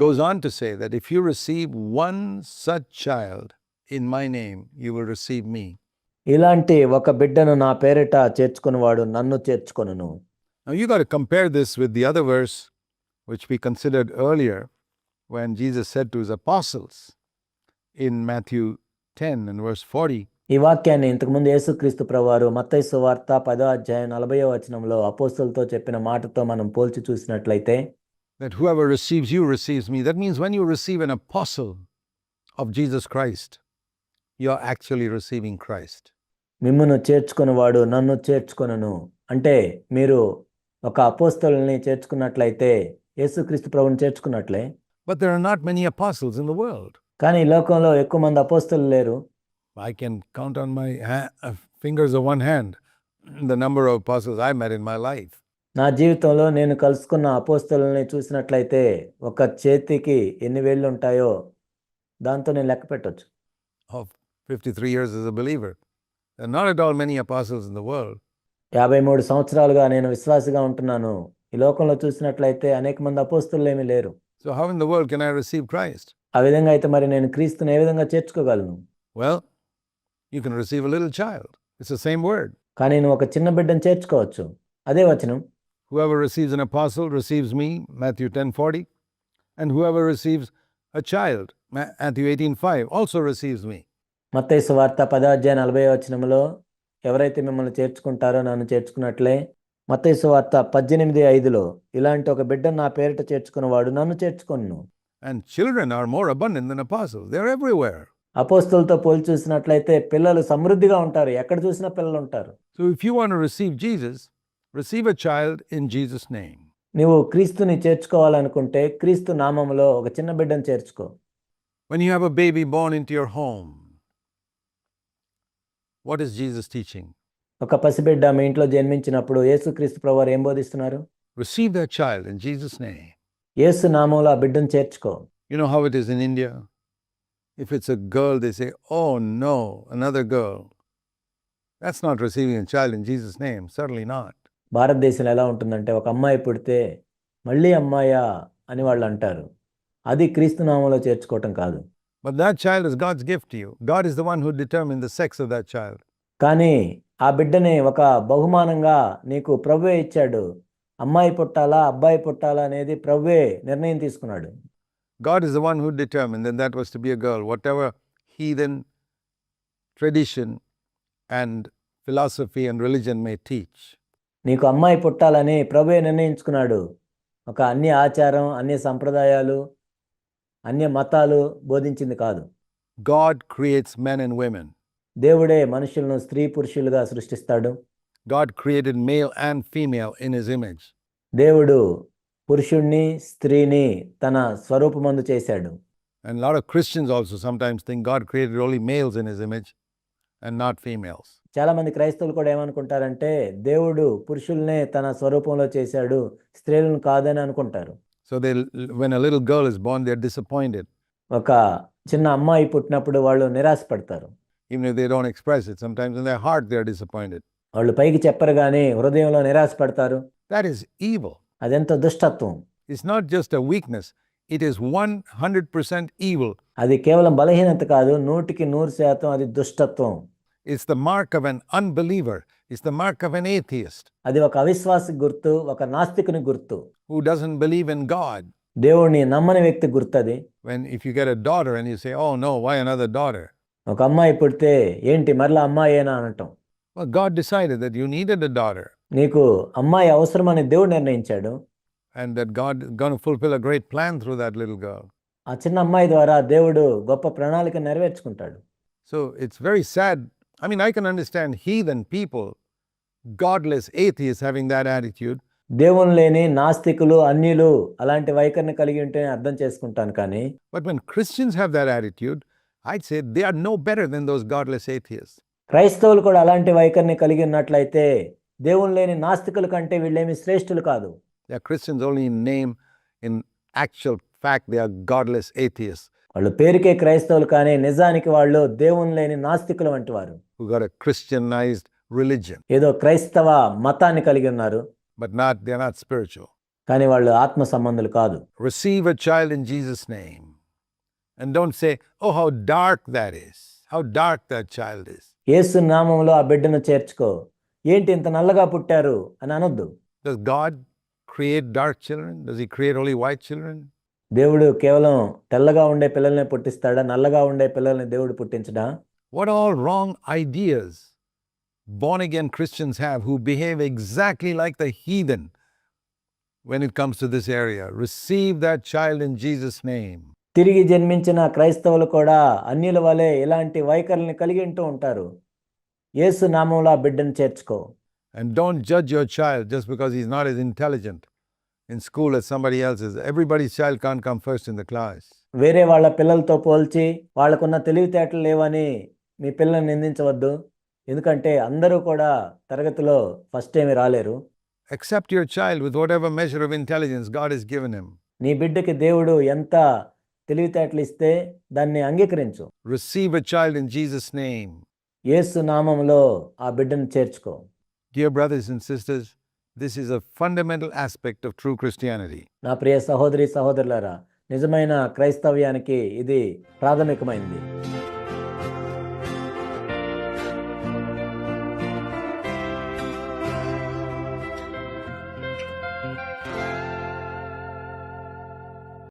goes on to say that if you receive one such child in my name, you will receive me. ఇలాంటి ఒక బిడ్డను నా పేరిట చేర్చుకునివాడు నన్ను చేర్చుకొనును. Now you got to compare this with the other verse which we considered earlier when Jesus said to his apostles in Matthew 10 and verse 40. ఈ వాక్యాన్ని ఇంతకుముందు యేసుక్రీస్తు ప్రభువారు మత్తయి సువార్త 10వ అధ్యాయం 40వ వచనంలో అపోస్తలులతో చెప్పిన మాటతో మనం పోల్చి చూసినట్లయితే, that whoever receives you receives me. That means when you receive an apostle of Jesus Christ, you are actually receiving Christ. మిమ్మును చేర్చుకొనివాడు నన్ను చేర్చుకొనును అంటే మీరు ఒక అపోస్తలుని చేర్చుకున్నట్లయితే యేసుక్రీస్తు ప్రభువుని చేర్చుకున్నట్లే. But there are not many apostles in the world. కానీ ఈ లోకంలో ఎక్కువ మంది అపోస్తలు లేరు. I can count on my fingers of one hand the number of apostles I met in my life. నా జీవితంలో నేను కలుసుకున్న అపోస్తలుని చూసినట్లయితే ఒక చేతికి ఎన్ని వేళ్ళు ఉంటాయో దాంతో నేను లెక్క పెట్టొచ్చు. Of 53 years as a believer, there are not at all many apostles in the world. 53 సంవత్సరాలుగా నేను విశ్వాసిగా ఉంటున్నాను. ఈ లోకంలో చూసినట్లయితే అనేక మంది అపోస్తలు ఏమీ లేరు. So how in the world can I receive Christ? ఆ విధంగా అయితే మరి నేను క్రీస్తుని ఏ విధంగా చేర్చుకోగలను? Well, you can receive a little child. It's the same word. కానీ నువ్వు ఒక చిన్న బిడ్డను చేర్చుకోవచ్చు. అదే వచనం. Whoever receives an apostle receives me, Matthew 10:40. And whoever receives a child, Matthew 18:5, also receives me. మత్తయి సువార్త 10వ అధ్యాయం 40వ వచనంలో ఎవరైతే మిమ్మల్ని చేర్చుకుంటారో నన్ను చేర్చుకున్నట్లే. మత్తయి సువార్త 18:5లో ఇలాంటి ఒక బిడ్డను నా పేరిట చేర్చుకున్నవాడు నన్ను చేర్చుకొనును. And children are more abundant than apostles. They're everywhere. అపోస్తలులతో పోల్చి చూసినట్లయితే పిల్లలు సమృద్ధిగా ఉంటారు. ఎక్కడ చూసినా పిల్లలు ఉంటారు. So if you want to receive Jesus, receive a child in Jesus' name. నువ్వు క్రీస్తుని చేర్చుకోవాలనుకుంటే క్రీస్తు నామములో ఒక చిన్న బిడ్డను చేర్చుకో. When you have a baby born into your home, what is Jesus teaching? ఒక పసిబిడ్డ మీ ఇంట్లో జన్మించినప్పుడు యేసుక్రీస్తు ప్రభువారు ఏం బోధిస్తున్నారు? Receive that child in Jesus' name. యేసు నామములో ఆ బిడ్డను చేర్చుకో. You know how it is in India? If it's a girl, they say, oh no, another girl. That's not receiving a child in Jesus' name. Certainly not. భారతదేశంలో ఎలా ఉంటుందంటే ఒక అమ్మాయి పుడితే మళ్ళీ అమ్మాయా అని వాళ్ళు అంటారు. అది క్రీస్తు నామములో చేర్చుకోవటం కాదు. But that child is God's gift to you. God is the one who determined the sex of that child. కానీ ఆ బిడ్డని ఒక బహుమానంగా నీకు ప్రభువే ఇచ్చాడు. అమ్మాయి పుట్టాలా అబ్బాయి పుట్టాలా అనేది ప్రభువే నిర్ణయం తీసుకున్నాడు. God is the one who determined that that was to be a girl. Whatever heathen tradition and philosophy and religion may teach. నీకు అమ్మాయి పుట్టాలని ప్రభువే నిర్ణయించుకున్నాడు. ఒక అన్య ఆచారం, అన్య సంప్రదాయాలు, అన్య మతాలు బోధించింది కాదు. God creates men and women. దేవుడే మనుషులను స్త్రీ పురుషులుగా సృష్టిస్తాడు. God created male and female in his image. దేవుడు పురుషుణ్ణి స్త్రీని తన స్వరూపమందు చేశాడు. And a lot of Christians also sometimes think God created only males in his image and not females. చాలా మంది క్రైస్తవులు కూడా ఏమనుకుంటారంటే దేవుడు పురుషుల్నే తన స్వరూపంలో చేశాడు, స్త్రీలను కాదని అనుకుంటారు. So when a little girl is born, they're disappointed. ఒక చిన్న అమ్మాయి పుట్టినప్పుడు వాళ్ళు నిరాశపడతారు. Even if they don't express it, sometimes in their heart they're disappointed. వాళ్ళు పైకి చెప్పరు కానీ హృదయంలో నిరాశపడతారు. That is evil. అదెంతో దుష్టత్వం. It's not just a weakness. It is 100% evil. అది కేవలం బలహీనత కాదు, 100% అది దుష్టత్వం. It's the mark of an unbeliever. It's the mark of an atheist. అది ఒక అవిశ్వాసి గుర్తు, ఒక నాస్తికుని గుర్తు. Who doesn't believe in God. దేవుణ్ణి నమ్మని వ్యక్తి గుర్తది. If you get a daughter and you say, oh no, why another daughter? ఒక అమ్మాయి పుడితే ఏంటి మరలా అమ్మాయేనా అనటం. Well, God decided that you needed a daughter. నీకు అమ్మాయి అవసరమని దేవుడు నిర్ణయించాడు. And that God is going to fulfill a great plan through that little girl. ఆ చిన్న అమ్మాయి ద్వారా దేవుడు గొప్ప ప్రణాళిక నెరవేర్చుకుంటాడు. So it's very sad. I mean, I can understand heathen people, godless atheists having that attitude. దేవుని లేని నాస్తికులు, అన్యులు అలాంటి వైఖరిని కలిగి ఉంటే అర్థం చేసుకుంటాను. కానీ But when Christians have that attitude, I'd say they are no better than those godless atheists. క్రైస్తవులు కూడా అలాంటి వైఖరిని కలిగి ఉన్నట్లయితే దేవుని లేని నాస్తికుల కంటే వీళ్ళేమి శ్రేష్ఠులు కాదు. They are Christians only in name. In actual fact, they are godless atheists. వాళ్ళు పేరుకే క్రైస్తవులు కానీ నిజానికి వాళ్ళు దేవుని లేని నాస్తికులు వంటి వారు. Who got a Christianized religion. ఏదో క్రైస్తవ మతాన్ని కలిగి ఉన్నారు. But they're not spiritual. కానీ వాళ్ళు ఆత్మ సంబంధులు కాదు. Receive a child in Jesus' name. And don't say, oh, how dark that is. How dark that child is. యేసు నామములో ఆ బిడ్డను చేర్చుకో. ఏంటి ఇంత నల్లగా పుట్టారు అని అనొద్దు. Does God create dark children? Does He create only white children? దేవుడు కేవలం తెల్లగా ఉండే పిల్లల్ని పుట్టిస్తాడా? నల్లగా ఉండే పిల్లల్ని దేవుడు పుట్టించడా? What all wrong ideas born again Christians have who behave exactly like the heathen when it comes to this area. Receive that child in Jesus' name. తిరిగి జన్మించిన క్రైస్తవులు కూడా అన్యుల వలె ఇలాంటి వైఖరిని కలిగి ఉంటూ ఉంటారు. యేసు నామములో ఆ బిడ్డను చేర్చుకో. And don't judge your child just because he's not as intelligent in school as somebody else is. Everybody's child can't come first in the class. వేరే వాళ్ళ పిల్లలతో పోల్చి వాళ్ళకున్న తెలివితేటలు లేవని మీ పిల్లల్ని నిందించవద్దు. ఎందుకంటే అందరూ కూడా తరగతిలో ఫస్ట్ ఏమీ రాలేరు. Accept your child with whatever measure of intelligence God has given him. నీ బిడ్డకి దేవుడు ఎంత తెలివితేటలు ఇస్తే దాన్ని అంగీకరించు. Receive a child in Jesus' name. యేసు నామములో ఆ బిడ్డను చేర్చుకో. Dear brothers and sisters, this is a fundamental aspect of true Christianity. నా ప్రియ సహోదరి సహోదరులారా, నిజమైన క్రైస్తవ్యానికి ఇది ప్రాథమికమైనది.